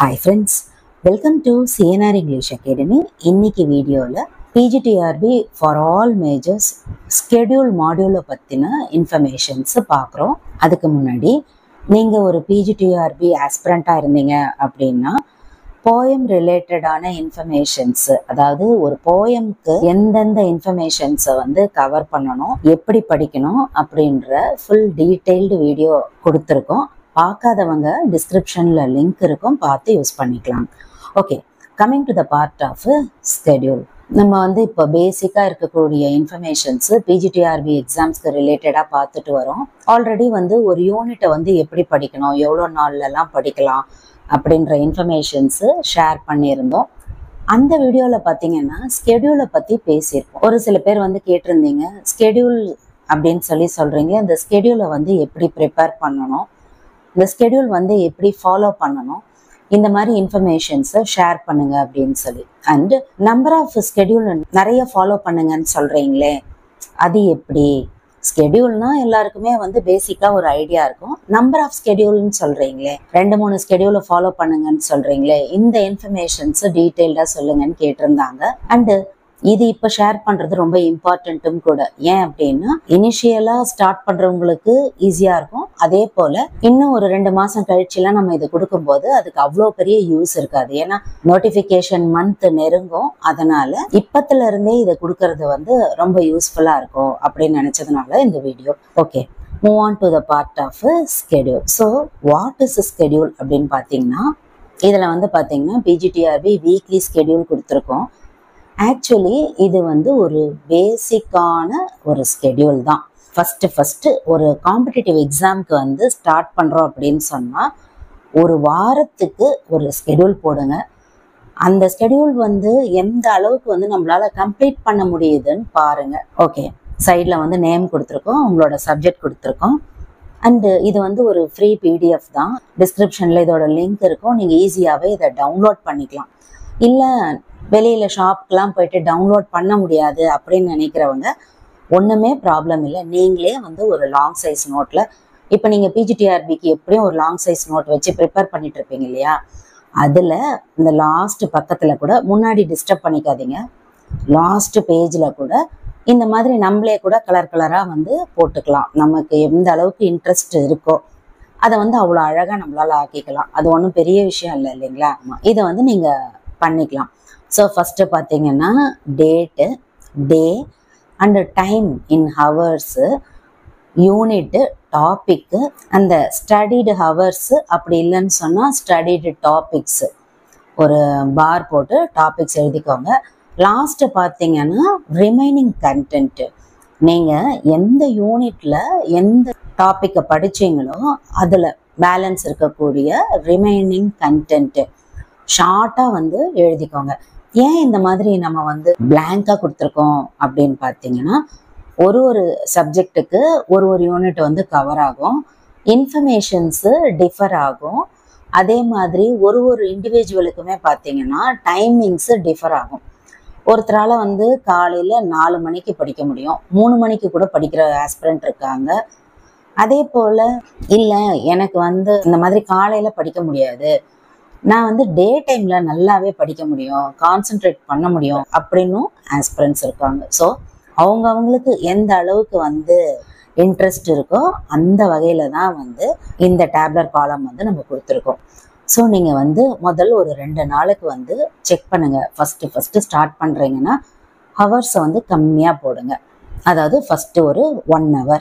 Hi friends, welcome to CNR English Academy. இன்னைக்கு வீடியோல PGTRB for all majors schedule module பத்தின informations பார்க்குறோம். அதுக்கு முன்னாடி நீங்க ஒரு PGTRB ஆஸ்பிரண்டா இருந்தீங்க அப்படின்னா போயம் ரிலேட்டடான இன்ஃபர்மேஷன்ஸ், அதாவது ஒரு போயம்க்கு எந்தெந்த இன்ஃபர்மேஷன்ஸை கவர் பண்ணணும், எப்படி படிக்கணும் அப்படின்ற ஃபுல் டீட்டெயில்டு வீடியோ கொடுத்துருக்கோம். பார்க்காதவங்க டிஸ்கிரிப்ஷன்ல லிங்க் இருக்கும், பார்த்து யூஸ் பண்ணிக்கலாம். Okay, coming to the part of schedule. நம்ம இப்போ பேசிக்காக இருக்கக்கூடிய இன்ஃபர்மேஷன்ஸ் பிஜிடிஆர்பி எக்ஸாம்ஸ்க்கு ரிலேட்டடாக பார்த்துட்டு வரோம். ஆல்ரெடி ஒரு யூனிட்டை எப்படி படிக்கணும், எவ்வளோ நாள்லலாம் படிக்கலாம் அப்படின்ற இன்ஃபர்மேஷன்ஸு ஷேர் பண்ணியிருந்தோம். அந்த வீடியோவில் பார்த்தீங்கன்னா ஸ்கெடியூலை பற்றி பேசியிருக்கோம். ஒரு சில பேர் கேட்டிருந்தீங்க, ஸ்கெடியூல் அப்படின்னு சொல்கிறீங்க, இந்த ஸ்கெடியூலை எப்படி ப்ரிப்பேர் பண்ணணும், இந்த ஸ்கெடியூல் எப்படி ஃபாலோ பண்ணணும், இந்த மாதிரி இன்ஃபர்மேஷன்ஸை ஷேர் பண்ணுங்க அப்படின்னு சொல்லி. அண்ட் நம்பர் ஆஃப் ஸ்கெடியூல் நிறைய ஃபாலோ பண்ணுங்கன்னு சொல்கிறீங்களே, அது எப்படி? ஸ்கெடியூல்னா எல்லாருக்குமே பேசிக்காக ஒரு ஐடியா இருக்கும். நம்பர் ஆஃப் ஸ்கெடியூல்னு சொல்கிறீங்களே, 2-3 ஸ்கெடியூலை ஃபாலோ பண்ணுங்கன்னு சொல்கிறீங்களே, இந்த இன்ஃபர்மேஷன்ஸு டீட்டெயில்டாக சொல்லுங்கன்னு கேட்டிருந்தாங்க. அண்டு இது இப்போ ஷேர் பண்ணுறது ரொம்ப இம்பார்ட்டண்ட்டும் கூட. ஏன் அப்படின்னா, இனிஷியலாக ஸ்டார்ட் பண்ணுறவங்களுக்கு ஈஸியாக இருக்கும். அதே போல் இன்னும் ஒரு 2 மாதம் கழிச்சுலாம் நம்ம இது கொடுக்கும்போது அதுக்கு அவ்வளோ பெரிய யூஸ் இருக்காது. ஏன்னா நோட்டிஃபிகேஷன் மந்த் நெருங்கும். அதனால் இப்பத்துல இருந்தே இதை கொடுக்கறது ரொம்ப யூஸ்ஃபுல்லாக இருக்கும் அப்படின்னு நினச்சதுனால இந்த video. Okay, move on to the part of schedule. So what is schedule அப்படின்னு பார்த்தீங்கன்னா, இதில் பார்த்தீங்கன்னா பிஜிடிஆர்பி வீக்லி ஸ்கெடியூல் கொடுத்துருக்கோம். ஆக்சுவலி இது ஒரு பேசிக்கான ஒரு ஸ்கெடியூல் தான். ஃபஸ்ட்டு ஒரு காம்படிட்டிவ் எக்ஸாம்க்கு ஸ்டார்ட் பண்ணுறோம் அப்படின்னு சொன்னால் ஒரு வாரத்துக்கு ஒரு ஸ்கெடியூல் போடுங்க. அந்த ஸ்கெடியூல் எந்த அளவுக்கு நம்மளால் கம்ப்ளீட் பண்ண முடியுதுன்னு பாருங்கள். ஓகே, சைடில் நேம் கொடுத்துருக்கோம், உங்களோட சப்ஜெக்ட் கொடுத்துருக்கோம். அண்டு இது ஒரு ஃப்ரீ PDF தான். டிஸ்கிரிப்ஷனில் இதோட லிங்க் இருக்கும், நீங்கள் ஈஸியாகவே இதை டவுன்லோட் பண்ணிக்கலாம். இல்லை வெளியில் ஷாப்க்கெலாம் போயிட்டு டவுன்லோட் பண்ண முடியாது அப்படின்னு நினைக்கிறவங்க ஒன்றுமே ப்ராப்ளம் இல்லை. நீங்களே ஒரு லாங் சைஸ் நோட்டில், இப்போ நீங்கள் பிஜிடிஆர்பிக்கு எப்படியும் ஒரு லாங் சைஸ் நோட் வச்சு ப்ரிப்பேர் பண்ணிட்டு இருப்பீங்க இல்லையா, அதில் இந்த லாஸ்ட் பக்கத்தில் கூட, முன்னாடி டிஸ்டர்ப் பண்ணிக்காதீங்க, லாஸ்ட் பேஜில் கூட இந்த மாதிரி நம்மளே கூட கலர் கலராக போட்டுக்கலாம். நமக்கு எந்த அளவுக்கு இன்ட்ரெஸ்ட் இருக்கோ அதை அவ்வளோ அழகாக நம்மளால் ஆக்கிக்கலாம். அது ஒன்றும் பெரிய விஷயம் இல்லை இல்லைங்களா. இதை நீங்கள் பண்ணிக்கலாம். ஸோ ஃபஸ்ட்டு பார்த்தீங்கன்னா date, day and time in hours, unit, topic, அந்த ஸ்டடிடு ஹவர்ஸு, அப்படி இல்லைன்னு சொன்னால் ஸ்டடிடு டாபிக்ஸு, ஒரு பார் போட்டு டாபிக்ஸ் எழுதிக்கோங்க. லாஸ்ட்டு பார்த்தீங்கன்னா ரிமைனிங் கண்டென்ட்டு. நீங்கள் எந்த யூனிட்டில் எந்த டாப்பிக்கை படித்தீங்களோ அதில் பேலன்ஸ் இருக்கக்கூடிய ரிமைனிங் கண்டென்ட்டு ஷார்ட்டாக எழுதிக்கோங்க. ஏன் இந்த மாதிரி நம்ம பிளாங்காக கொடுத்துருக்கோம் அப்படின்னு பார்த்தீங்கன்னா, ஒரு சப்ஜெக்டுக்கு ஒரு யூனிட் கவர் ஆகும், இன்ஃபர்மேஷன்ஸு டிஃபர் ஆகும். அதே மாதிரி ஒரு இண்டிவிஜுவலுக்குமே பார்த்தீங்கன்னா டைமிங்ஸு டிஃபர் ஆகும். ஒருத்தரால் காலையில் 4 மணிக்கு படிக்க முடியும், 3 மணிக்கு கூட படிக்கிற ஆஸ்பிரண்ட் இருக்காங்க. அதே போல் இல்லை எனக்கு இந்த மாதிரி காலையில் படிக்க முடியாது, நான் டே டைமில் நல்லாவே படிக்க முடியும், கான்சென்ட்ரேட் பண்ண முடியும் அப்படின்னும் ஆஸ்பிரண்ட்ஸ் இருக்காங்க. ஸோ அவங்களுக்கு எந்த அளவுக்கு இன்ட்ரெஸ்ட் இருக்கோ அந்த வகையில் தான் இந்த டேப்லர் காலம் நம்ம கொடுத்துருக்கோம். ஸோ நீங்கள் முதல் ஒரு 2 நாளுக்கு செக் பண்ணுங்கள். ஃபஸ்ட்டு ஸ்டார்ட் பண்ணுறீங்கன்னா ஹவர்ஸை கம்மியாக போடுங்க. அதாவது ஃபஸ்ட்டு ஒரு 1 hour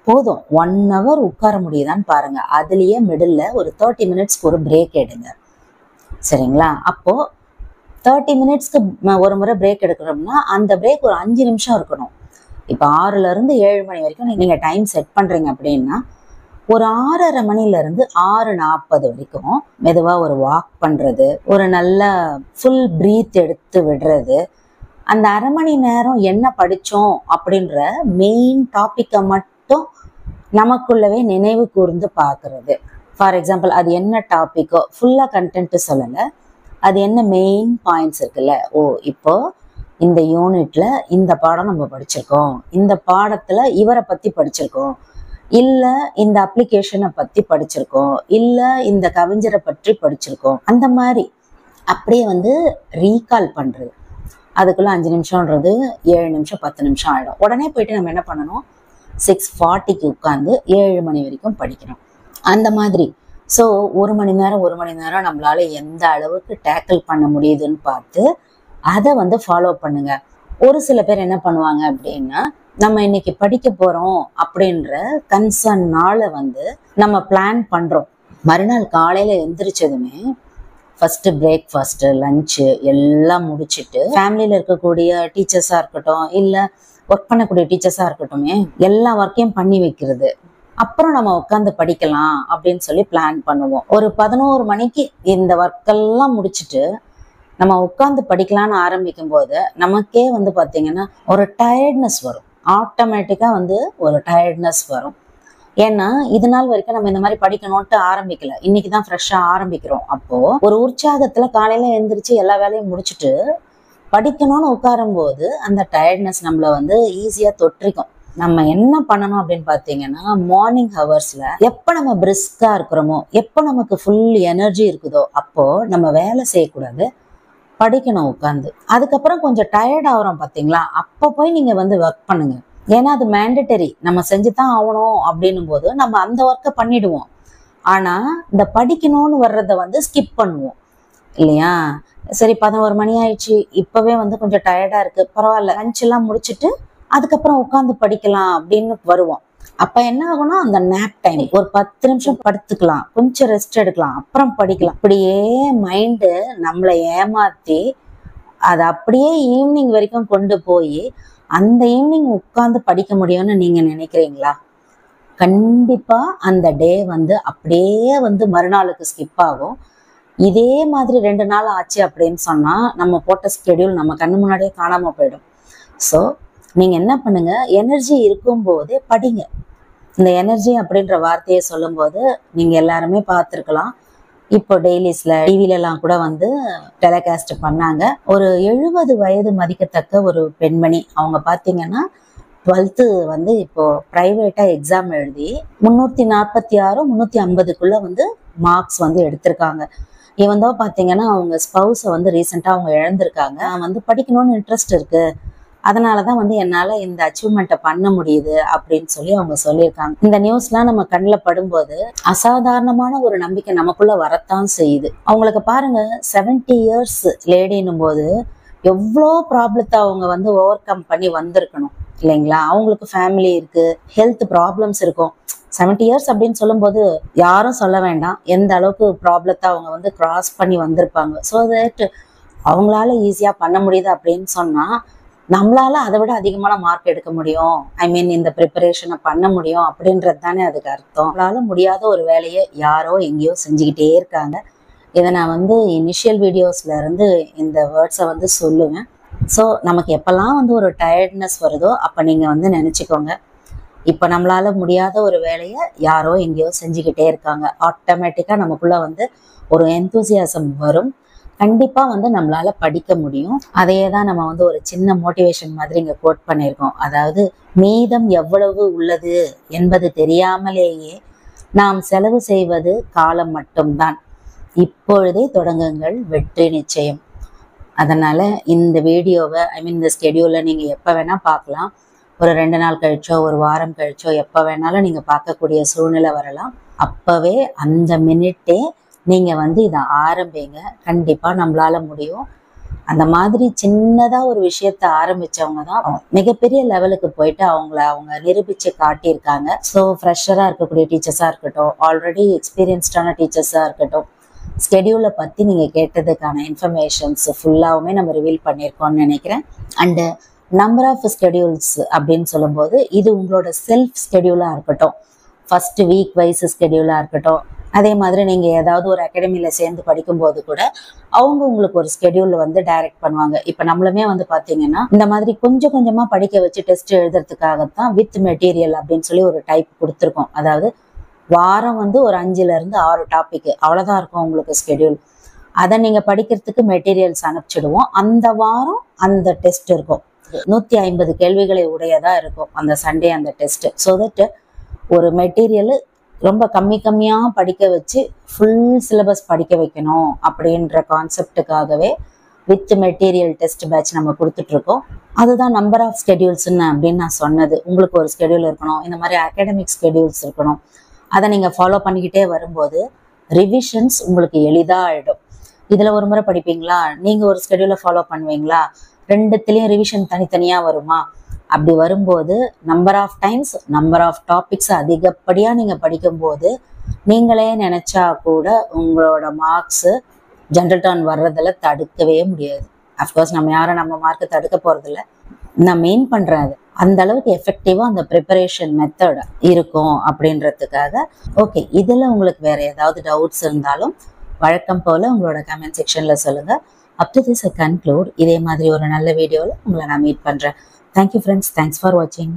போதும். 1 hour உட்கார முடியுதான்னு பாருங்கள். அதுலேயே மிடில் ஒரு 30 மினிட்ஸ்க்கு ஒரு பிரேக் எடுங்க, சரிங்களா? அப்போது 30 மினிட்ஸ்க்கு ஒரு முறை பிரேக் எடுக்கிறோம்னா அந்த பிரேக் ஒரு 5 நிமிஷம் இருக்கணும். இப்போ 6லேருந்து 7 மணி வரைக்கும் நீங்கள் டைம் செட் பண்ணுறீங்க அப்படின்னா ஒரு 6:30 மணிலேருந்து 6:40 வரைக்கும் மெதுவாக ஒரு வாக் பண்ணுறது, ஒரு நல்ல ஃபுல் ப்ரீத் எடுத்து விடுறது, அந்த அரை மணி நேரம் என்ன படித்தோம் அப்படின்ற மெயின் டாப்பிக்கை மட்டும் நமக்குள்ளவே நினைவு கூர்ந்து பார்க்குறது. ஃபார் எக்ஸாம்பிள், அது என்ன டாப்பிக்கோ, ஃபுல்லாக கண்டென்ட்டு சொல்லலை, அது என்ன மெயின் பாயிண்ட்ஸ் இருக்குல்ல, ஓ இப்போது இந்த யூனிட்டில் இந்த பாடம் நம்ம படிச்சிருக்கோம், இந்த பாடத்தில் இவரை பற்றி படிச்சிருக்கோம், இல்லை இந்த அப்ளிகேஷனை பற்றி படிச்சிருக்கோம், இல்லை இந்த கவிஞரை பற்றி படிச்சிருக்கோம். அந்த மாதிரி அப்படியே வந்து ரீகால் பண்ணுறது. அதுக்குள்ளே 5 நிமிஷம்ன்றது 7 நிமிஷம் 10 நிமிஷம் ஆகிடும். உடனே போயிட்டு நம்ம என்ன பண்ணணும், 6:40க்கு உட்காந்து 7 மணி வரைக்கும் படிக்கணும். அந்த மாதிரி. ஸோ 1 மணி நேரம் நம்மளால எந்த அளவுக்கு டேக்கிள் பண்ண முடியுதுன்னு பார்த்து அதை வந்து ஃபாலோ பண்ணுங்க. ஒரு சில பேர் என்ன பண்ணுவாங்க அப்படின்னா, நம்ம இன்னைக்கு படிக்க போகிறோம் அப்படின்ற கன்சர்னால வந்து நம்ம பிளான் பண்ணுறோம். மறுநாள் காலையில் எந்திரிச்சதுமே ஃபஸ்ட்டு பிரேக்ஃபாஸ்ட்டு, லஞ்சு எல்லாம் முடிச்சுட்டு ஃபேமிலியில் இருக்கக்கூடிய டீச்சர்ஸாக இருக்கட்டும், இல்லை ஒர்க் பண்ணக்கூடிய டீச்சர்ஸாக இருக்கட்டுமே, எல்லா ஒர்க்கையும் பண்ணி வைக்கிறது. அப்புறம் நம்ம உட்காந்து படிக்கலாம் அப்படின்னு சொல்லி பிளான் பண்ணுவோம். ஒரு 11 மணிக்கு இந்த ஒர்க்கெல்லாம் முடிச்சுட்டு நம்ம உட்காந்து படிக்கலான்னு ஆரம்பிக்கும் போது நமக்கே வந்து பார்த்தீங்கன்னா ஒரு டயர்ட்னஸ் வரும். ஆட்டோமேட்டிக்காக வந்து ஒரு டயர்ட்னஸ் வரும். ஏன்னா இது நாள் வரைக்கும் நம்ம இந்த மாதிரி படிக்கணும்ட்டு ஆரம்பிக்கல, இன்னைக்கு தான் ஃப்ரெஷ்ஷாக ஆரம்பிக்கிறோம். அப்போது ஒரு உற்சாகத்தில் காலையில் எழுந்திரிச்சு எல்லா வேலையும் முடிச்சுட்டு படிக்கணும்னு உட்காரும் போது அந்த டயர்ட்னஸ் நம்மளை வந்து ஈஸியாக தொற்றிக்கும். நம்ம என்ன பண்ணணும் அப்படின்னு பார்த்தீங்கன்னா, மார்னிங் ஹவர்ஸில் எப்போ நம்ம பிரிஸ்காக இருக்கிறோமோ, எப்போ நமக்கு ஃபுல் எனர்ஜி இருக்குதோ அப்போது நம்ம வேலை செய்யக்கூடாது, படிக்கணும் உட்காந்து. அதுக்கப்புறம் கொஞ்சம் டயர்ட் ஆகிறோம் பார்த்தீங்களா, அப்போ போய் நீங்கள் வந்து ஒர்க் பண்ணுங்க. ஏன்னா அது மேண்டட்டரி, நம்ம செஞ்சு தான் ஆகணும் அப்படின்னும் போது நம்ம அந்த ஒர்க்கை பண்ணிடுவோம். ஆனால் இந்த படிக்கணும்னு வர்றதை வந்து ஸ்கிப் பண்ணுவோம் இல்லையா. சரி 11 மணி ஆயிடுச்சு, இப்போவே வந்து கொஞ்சம் டயர்டாக இருக்குது, பரவாயில்ல லஞ்செல்லாம் முடிச்சுட்டு அதுக்கப்புறம் உட்காந்து படிக்கலாம் அப்படின்னு வருவோம். அப்போ என்ன ஆகும்னா, அந்த நேப் டைம் ஒரு 10 நிமிஷம் படுத்துக்கலாம், கொஞ்சம் ரெஸ்ட் எடுக்கலாம், அப்புறம் படிக்கலாம். அப்படியே மைண்டு நம்மளை ஏமாற்றி அதை அப்படியே ஈவினிங் வரைக்கும் கொண்டு போய் அந்த ஈவினிங் உட்காந்து படிக்க முடியும்னு நீங்கள் நினைக்கிறீங்களா? கண்டிப்பாக அந்த டே வந்து அப்படியே வந்து மறுநாளுக்கு ஸ்கிப் ஆகும். இதே மாதிரி 2 நாள் ஆச்சு அப்படின்னு சொன்னால் நம்ம போட்ட ஸ்கெடியூல் நம்ம கண்ணு முன்னாடியே காணாமல் போயிடும். ஸோ நீங்கள் என்ன பண்ணுங்க, எனர்ஜி இருக்கும்போதே படிங்க. இந்த எனர்ஜி அப்படின்ற வார்த்தையை சொல்லும்போது நீங்கள் எல்லாருமே பார்த்துருக்கலாம். இப்போ டெய்லிஸில் டிவிலெலாம் கூட வந்து டெலிகாஸ்ட் பண்ணாங்க. ஒரு 70 வயது மதிக்கத்தக்க ஒரு பெண்மணி, அவங்க பார்த்தீங்கன்னா 12th வந்து இப்போது ப்ரைவேட்டாக எக்ஸாம் எழுதி 346 350க்குள்ளே வந்து மார்க்ஸ் வந்து எடுத்திருக்காங்க. இவந்தோ பார்த்தீங்கன்னா அவங்க ஸ்பௌஸை வந்து ரீசெண்டாக அவங்க இழந்திருக்காங்க. வந்து படிக்கணும்னு இன்ட்ரெஸ்ட் இருக்குது, அதனால தான் வந்து என்னால் இந்த அச்சீவ்மெண்ட்டை பண்ண முடியுது அப்படின்னு சொல்லி அவங்க சொல்லியிருக்காங்க. இந்த நியூஸ்லாம் நம்ம கண்ணில் படும்போது அசாதாரணமான ஒரு நம்பிக்கை நமக்குள்ளே வரத்தான் செய்யுது. அவங்களுக்கு பாருங்க, 70 இயர்ஸ் லேடின்னும் போது எவ்வளோ ப்ராப்ளத்தை அவங்க வந்து ஓவர் கம் பண்ணி வந்திருக்கணும் இல்லைங்களா. அவங்களுக்கு ஃபேமிலி இருக்குது, ஹெல்த் ப்ராப்ளம்ஸ் இருக்கும். 70 இயர்ஸ் அப்படின்னு சொல்லும்போது யாரும் சொல்ல வேண்டாம் எந்த அளவுக்கு ப்ராப்ளத்தை அவங்க வந்து கிராஸ் பண்ணி வந்திருப்பாங்க. ஸோ தட் அவங்களால ஈஸியாக பண்ண முடியுது அப்படின்னு சொன்னால் நம்மளால அதை விட அதிகமான மார்க் எடுக்க முடியும், இந்த ப்ரிப்பரேஷனை பண்ண முடியும் அப்படின்றது தானே அதுக்கு அர்த்தம். நம்மளால முடியாத ஒரு வேலையை யாரோ எங்கேயோ செஞ்சுக்கிட்டே இருக்காங்க. இதை நான் வந்து இனிஷியல் வீடியோஸ்ல இருந்து இந்த வேர்ட்ஸை வந்து சொல்லுவேன். ஸோ நமக்கு எப்பெல்லாம் வந்து ஒரு டயர்ட்னஸ் வருதோ அப்போ நீங்கள் வந்து நினச்சிக்கோங்க, இப்போ நம்மளால முடியாத ஒரு வேலையை யாரோ எங்கேயோ செஞ்சுக்கிட்டே இருக்காங்க. ஆட்டோமேட்டிக்காக நமக்குள்ள வந்து ஒரு எந்தூசியாசம் வரும். கண்டிப்பாக வந்து நம்மளால படிக்க முடியும். அதையே தான் நம்ம வந்து ஒரு சின்ன மோட்டிவேஷன் மாதிரி இங்கே கோட் பண்ணியிருக்கோம். அதாவது, மீதம் எவ்வளவு உள்ளது என்பது தெரியாமலேயே நாம் செலவு செய்வது காலம் மட்டும்தான். இப்பொழுதே தொடங்குங்கள், வெற்றி நிச்சயம். அதனால் இந்த வீடியோவை இந்த ஸ்கெடியூலை நீங்கள் எப்போ வேணால் பார்க்கலாம். ஒரு 2 நாள் கழிச்சோ ஒரு வாரம் கழிச்சோ எப்போ வேணாலும் நீங்கள் பார்க்கக்கூடிய சூழ்நிலை வரலாம். அப்போவே அந்த மினிட்டே நீங்கள் வந்து இதை ஆரம்பிங்க. கண்டிப்பாக நம்மளால முடியும். அந்த மாதிரி சின்னதாக ஒரு விஷயத்தை ஆரம்பித்தவங்க தான் மிகப்பெரிய லெவலுக்கு போயிட்டு அவங்க நிரூபித்து காட்டியிருக்காங்க. ஸோ ஃப்ரெஷராக இருக்கக்கூடிய டீச்சர்ஸாக இருக்கட்டும், ஆல்ரெடி எக்ஸ்பீரியன்ஸ்டான டீச்சர்ஸாக இருக்கட்டும், ஸ்கெடியூலை பற்றி நீங்கள் கேட்டதுக்கான இன்ஃபர்மேஷன்ஸ் ஃபுல்லாகவுமே நம்ம ரிவீல் பண்ணியிருக்கோம்னு நினைக்கிறேன். அண்டு நம்பர் ஆஃப் ஸ்கெடியூல்ஸ் அப்படின்னு சொல்லும்போது இது உங்களோட செல்ஃப் ஸ்கெடியூலாக இருக்கட்டும், ஃபஸ்ட்டு வீக் வைஸ் ஸ்கெடியூலாக இருக்கட்டும், அதே மாதிரி நீங்கள் ஏதாவது ஒரு அகாடமியில் சேர்ந்து படிக்கும்போது கூட அவங்க உங்களுக்கு ஒரு ஸ்கெடியூல் வந்து டைரக்ட் பண்ணுவாங்க. இப்போ நம்மளுமே வந்து பார்த்தீங்கன்னா இந்த மாதிரி கொஞ்சம் கொஞ்சமாக படிக்க வச்சு டெஸ்ட் எழுதுறதுக்காகத்தான் வித் மெட்டீரியல் அப்படின்னு சொல்லி ஒரு டைப் கொடுத்துருக்கோம். அதாவது வாரம் வந்து ஒரு 5லேருந்து 6 டாபிக் அவ்வளோதான் இருக்கும் உங்களுக்கு ஸ்கெடியூல். அதை நீங்கள் படிக்கிறதுக்கு மெட்டீரியல்ஸ் அனுப்பிச்சிடுவோம். அந்த வாரம் அந்த டெஸ்ட் இருக்கும். 150 கேள்விகளை உடையதாக இருக்கும் அந்த சண்டே அந்த டெஸ்ட்டு. ஸோ தட் ஒரு மெட்டீரியல் ரொம்ப கம்மியாக படிக்க வச்சு ஃபுல் சிலபஸ் படிக்க வைக்கணும் அப்படின்ற கான்செப்டுக்காகவே வித் மெட்டீரியல் டெஸ்ட் பேட்ச் நம்ம கொடுத்துட்ருக்கோம். அதுதான் நம்பர் ஆஃப் ஸ்கெடியூல்ஸ்ன்னு அப்படின்னு நான் சொன்னது. உங்களுக்கு ஒரு ஸ்கெடியூல் இருக்கணும், இந்த மாதிரி அகாடமிக் ஸ்கெடியூல்ஸ் இருக்கணும். அதை நீங்கள் ஃபாலோ பண்ணிக்கிட்டே வரும்போது ரிவிஷன்ஸ் உங்களுக்கு எளிதாக ஆகிடும். இதில் ஒரு முறை படிப்பீங்களா, நீங்கள் ஒரு ஸ்கெடியூலை ஃபாலோ பண்ணுவீங்களா, ரெண்டுத்துலேயும் ரிவிஷன் தனித்தனியாக வருமா? அப்படி வரும்போது number of times number of topics அதிகப்படியாக நீங்கள் படிக்கும்போது நீங்களே நினச்சா கூட உங்களோட மார்க்ஸு ஜென்ரல் டர்ன் வர்றதில் தடுக்கவே முடியாது. அஃப்கோர்ஸ் நம்ம யாரும் நம்ம மார்க்கை தடுக்க போகிறதில்ல. நான் மெயின் பண்ணுறது அந்த அளவுக்கு எஃபெக்டிவாக அந்த ப்ரிப்பரேஷன் மெத்தட் இருக்கும் அப்படின்றதுக்காக. ஓகே, இதில் உங்களுக்கு வேறு ஏதாவது டவுட்ஸ் இருந்தாலும் வழக்கம் போல் உங்களோட கமெண்ட் செக்ஷனில் சொல்லுங்கள். Up to this I conclude. இதே மாதிரி ஒரு நல்ல வீடியோவில் உங்களை நான் மீட் பண்ணுறேன். Thank you friends. தேங்க்ஸ் ஃபார் வாட்சிங்.